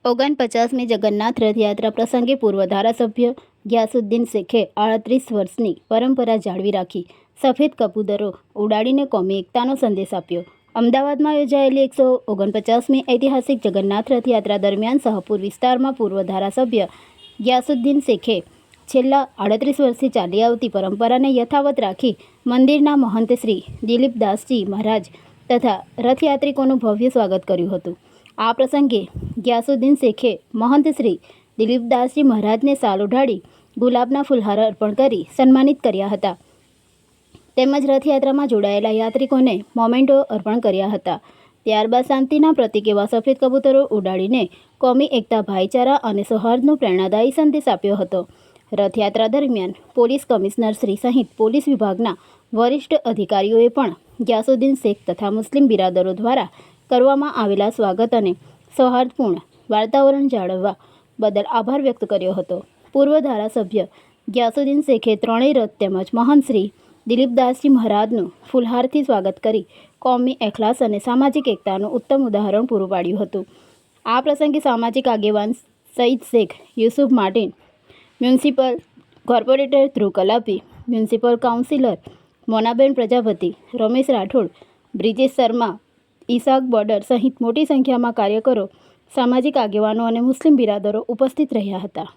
49મી જગન્નાથ રથયાત્રા પ્રસંગે પૂર્વ ધારાસભ્ય ગ્યાસુદ્દીન શેખે 38 વર્ષની પરંપરા જાળવી રાખી સફેદ કબૂતરો ઉડાડીને કોમી એકતાનો સંદેશ આપ્યો। અમદાવાદમાં યોજાયેલી 149મી ઐતિહાસિક જગન્નાથ રથયાત્રા દરમિયાન શાહપુર વિસ્તારમાં પૂર્વ ધારાસભ્ય ગ્યાસુદ્દીન શેખે છેલ્લા 38 વર્ષથી ચાલી આવતી પરંપરાને યથાવત રાખી મંદિરના મહંત શ્રી દિલીપદાસજી મહારાજ તથા રથયાત્રિકોનું ભવ્ય સ્વાગત કર્યું હતું। આ પ્રસંગે ગ્યાસુદ્દીન શેખે મહંત શ્રી દિલીપદાસજી મહારાજને શાલ ઓઢાડી ગુલાબના ફૂલહાર અર્પણ કરી સન્માનિત કર્યા હતા તેમજ રથયાત્રામાં જોડાયેલા યાત્રિકોને મોમેન્ટો અર્પણ કર્યા હતા। ત્યારબાદ શાંતિના પ્રતીક એવા સફેદ કબૂતરો ઉડાડીને કોમી એકતા, ભાઈચારા અને સૌહાર્દનો પ્રેરણાદાયી સંદેશ આપ્યો હતો। રથયાત્રા દરમિયાન પોલીસ કમિશનર શ્રી સહિત પોલીસ વિભાગના વરિષ્ઠ અધિકારીઓએ પણ ગ્યાસુદ્દીન શેખ તથા મુસ્લિમ બિરાદરો દ્વારા કરવામાં આવેલા સ્વાગત અને સૌહાર્દપૂર્ણ વાતાવરણ જાળવવા બદલ આભાર વ્યક્ત કર્યો હતો। પૂર્વ ધારાસભ્ય ગ્યાસુદ્દીન શેખે ત્રણેય રથ તેમજ મહંત શ્રી દિલીપદાસજી મહારાજનું ફૂલહારથી સ્વાગત કરી કોમી એખલાસ અને સામાજિક એકતાનું ઉત્તમ ઉદાહરણ પૂરું પાડ્યું હતું। આ પ્રસંગે સામાજિક આગેવાન Saeed Sheikh Yusuf Martin, municipal corporator Dhruv Kalapi, municipal councillor Monaben Prajapati, Ramesh Rathod, Brijesh Sharma, Ishaq Border સહિત મોટી સંખ્યામાં કાર્યકરો, સામાજિક આગેવાનો અને મુસ્લિમ બિરાદરો ઉપસ્થિત રહ્યા હતા।